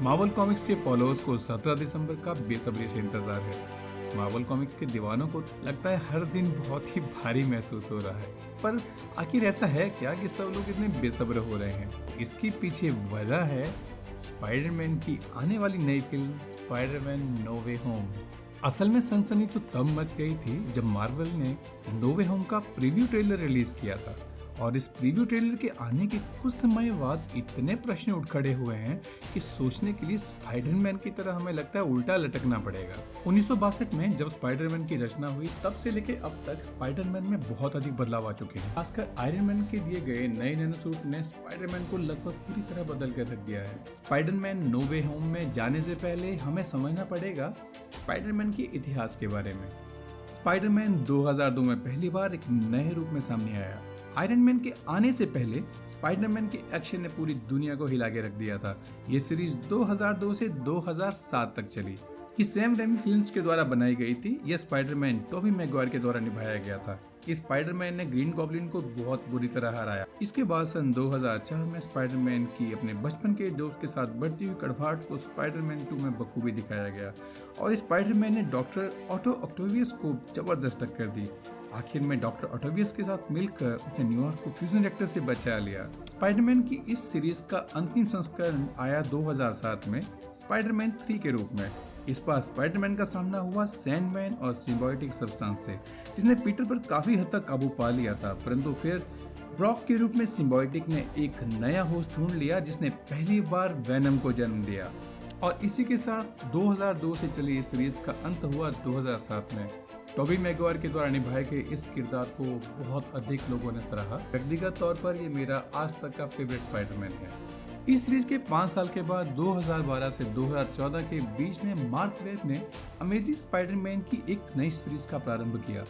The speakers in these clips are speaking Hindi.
मार्वल कॉमिक्स के फॉलोअर्स को 17 दिसंबर का बेसब्री से इंतजार है। मार्वल कॉमिक्स के दीवानों को लगता है हर दिन बहुत ही भारी महसूस हो रहा है, पर आखिर ऐसा है क्या कि सब लोग इतने बेसब्र हो रहे हैं? इसके पीछे वजह है स्पाइडरमैन की आने वाली नई फिल्म स्पाइडरमैन नो वे होम। असल में सनसनी तो तब मच गई थी जब मार्वल ने नो वे होम का प्रीव्यू ट्रेलर रिलीज किया था, और इस प्रीव्यू ट्रेलर के आने के कुछ समय बाद इतने प्रश्न उठ खड़े हुए हैं कि सोचने के लिए स्पाइडरमैन की तरह हमें लगता है उल्टा लटकना पड़ेगा। 1962 में जब स्पाइडरमैन की रचना हुई तब से लेके अब तक स्पाइडरमैन में बहुत अधिक बदलाव आ चुके हैं। खासकर आयरन मैन के दिए गए नए नैनो सूट ने स्पाइडरमैन को लगभग पूरी तरह बदल कर रख दिया है। स्पाइडरमैन नो वे होम में जाने से पहले हमें समझना पड़ेगा स्पाइडरमैन के इतिहास के बारे में। स्पाइडरमैन 2002 में पहली बार एक नए रूप में सामने आया। आयरन मैन के आने से पहले स्पाइडरमैन के एक्शन ने पूरी दुनिया को हिला के रख दिया था। ये सीरीज 2002 से 2007 तक चली। ये सैम रेमी फिल्म्स के द्वारा बनाई गई थी। यह स्पाइडरमैन टोबी मैगवायर के द्वारा निभाया गया था। इस स्पाइडरमैन ने ग्रीन गॉब्लिन को बहुत बुरी तरह हराया। इसके बाद सन 2004 में स्पाइडरमैन की अपने बचपन के दोस्त के साथ बढ़ती हुई कड़वाहट को स्पाइडरमैन 2 में बखूबी दिखाया गया, और स्पाइडरमैन ने डॉक्टर ऑटो ऑक्टेवियस को जबरदस्त टक्कर दी। आखिर में डॉक्टर ऑक्टेवियस के साथ मिलकर उसने न्यूयॉर्क को फ्यूजन रिएक्टर से बचा लिया। स्पाइडरमैन की इस सीरीज का अंतिम संस्करण आया 2007 में स्पाइडरमैन 3 के रूप में। इस बार स्पाइडरमैन का सामना हुआ सैंडमैन और सिम्बायोटिक सब्सटेंस से, जिसने पीटर पर काफी हद तक काबू पा लिया था, परंतु फिर ब्रॉक के रूप में सिम्बायोटिक ने एक नया होस्ट ढूंढ लिया जिसने पहली बार वेनम को जन्म दिया। और इसी के साथ 2002 से चली इस सीरीज का अंत हुआ 2007 में। टोबी मैगवायर के द्वारा निभाए गए इस किरदार को बहुत अधिक लोगों ने सराहा। व्यक्तिगत तौर पर ये मेरा आज तक का फेवरेट स्पाइडरमैन है। इस सीरीज के 5 साल के बाद 2012 से 2014 के बीच में मार्क वेब ने अमेजिंग स्पाइडरमैन की एक नई सीरीज का प्रारंभ किया।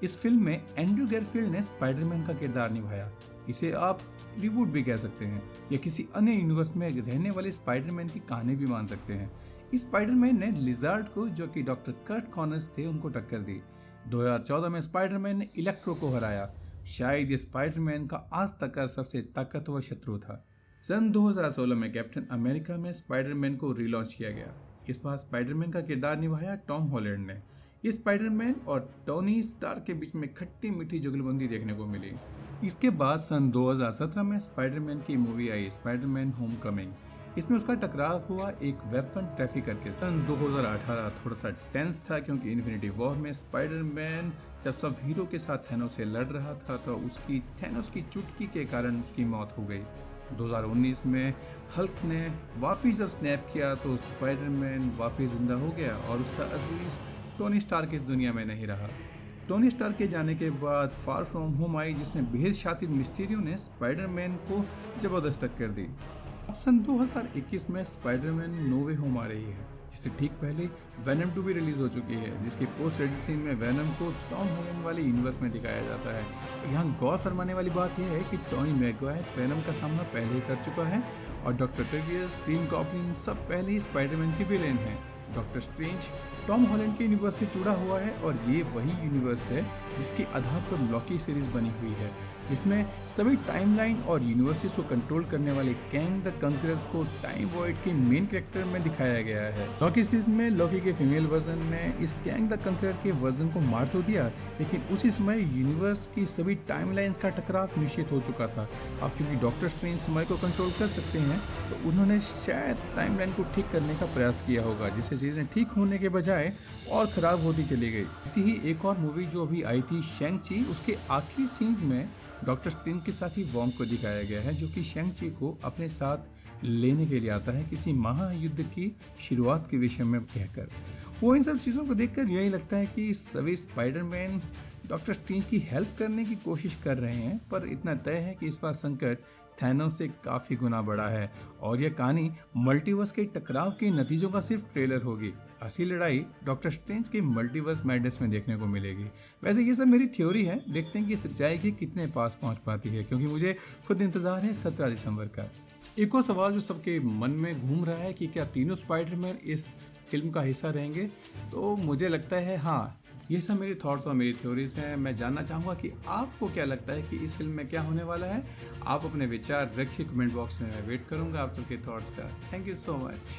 इस फिल्म में एंड्रू गैरफील्ड ने स्पाइडरमैन का किरदार निभाया। इसे आप रिबूट भी कह सकते हैं, या किसी अन्य यूनिवर्स में रहने वाले स्पाइडरमैन की कहानी भी मान सकते हैं। इस स्पाइडरमैन ने लिजार्ड को, जो कि डॉक्टर कर्ट कॉनर्स थे, उनको टक्कर दी। 2014 में स्पाइडरमैन ने इलेक्ट्रो को हराया। शायद ये स्पाइडरमैन का आज तक का सबसे ताकतवर शत्रु था। सन 2016 में कैप्टन अमेरिका में स्पाइडरमैन को रिलॉन्च किया गया। इस बार स्पाइडरमैन का किरदार निभाया टॉम हॉलैंड ने। इस स्पाइडरमैन और टोनी स्टार्क के बीच में खट्टी मीठी जुगलबंदी देखने को मिली। इसके बाद सन 2017 में स्पाइडरमैन की मूवी आई स्पाइडरमैन होमकमिंग। इसमें उसका टकराव हुआ एक वेपन ट्रैफिकर के। सन 2018 थोड़ा सा टेंस था, क्योंकि इन्फिनिटी वॉर में स्पाइडरमैन जब सब हीरो के साथ थैनोस से लड़ रहा था तो उसकी थैनोस की चुटकी के कारण उसकी मौत हो गई। 2019 में हल्क ने वापिस जब स्नैप किया तो स्पाइडरमैन वापिस जिंदा हो गया, और उसका अजीज टोनी स्टार्क इस दुनिया में नहीं रहा। टोनी स्टार्क के जाने के बाद फार फ्रॉम होम आई, जिसमें बेहद शातिर मिस्टीरियो ने स्पाइडरमैन को जबरदस्त टक्कर दी। अब सन 2021 में स्पाइडरमैन नो वे होम आ रही है, जिससे ठीक पहले वेनम 2 भी रिलीज हो चुकी है, जिसके पोस्ट क्रेडिट सीन में वेनम को टॉम हॉलैंड वाले यूनिवर्स में दिखाया जाता है। यहाँ गौर फरमाने वाली बात यह है कि टोनी मैगवायर वेनम का सामना पहले ही कर चुका है, और डॉक्टर ऑक्टेवियस, ग्रीन गॉब्लिन सब पहले ही स्पाइडरमैन के विलेन हैं। डॉक्टर स्ट्रेंज टॉम हॉलैंड के यूनिवर्स से जुड़ा हुआ है, और ये वही यूनिवर्स है जिसके आधार पर लॉकी सीरीज बनी हुई है, जिसमें सभी टाइमलाइन और यूनिवर्सिटीज को कंट्रोल करने वाले कैंग द कंकरर को टाइम वॉइड के मेन कैरेक्टर में दिखाया गया है। लॉकी सीरीज में लॉकी के फीमेल वर्जन ने इस कैंग द कंकरर के वर्जन को मार तो दिया, लेकिन उसी समय यूनिवर्स की सभी टाइमलाइंस का टकराव निश्चित हो चुका था। अब क्योंकि डॉक्टर स्ट्रेंज समय को कंट्रोल कर सकते हैं, तो उन्होंने शायद टाइमलाइन को ठीक करने का प्रयास किया होगा, जिससे चीजें ठीक होने के बजाय और खराब होती चली गई। इसी ही एक और मूवी जो अभी आई थी शैंग-ची, उसके आखिरी सीन्स में डॉक्टर स्ट्रेंज के साथ ही वॉन्ग को दिखाया गया है, जो कि शैंग-ची को अपने साथ लेने के लिए आता है किसी महायुद्ध की शुरुआत के विषय में कहकर। वो इन सब चीज़ों को देखकर यही लगता है कि सभी स्पाइडरमैन डॉक्टर स्ट्रेंज की हेल्प करने की कोशिश कर रहे हैं, पर इतना तय है कि इस बार संकट थैनोस से काफ़ी गुना बड़ा है, और यह कहानी मल्टीवर्स के टकराव के नतीजों का सिर्फ ट्रेलर होगी। असली लड़ाई डॉक्टर स्ट्रेंज के मल्टीवर्स मैडनेस में देखने को मिलेगी। वैसे ये सब मेरी थ्योरी है, देखते हैं कि सच्चाई के कितने पास पहुंच पाती है, क्योंकि मुझे खुद इंतजार है 17 दिसंबर का। एक और सवाल जो सबके मन में घूम रहा है कि क्या तीनों स्पाइडरमैन इस फिल्म का हिस्सा रहेंगे, तो मुझे लगता है हाँ। ये सब मेरे थॉट्स और मेरी थ्योरीज हैं। मैं जानना चाहूँगा कि आपको क्या लगता है कि इस फिल्म में क्या होने वाला है। आप अपने विचार रखिए कमेंट बॉक्स में, मैं वेट करूँगा आप सबके थॉट्स का। Thank you so much.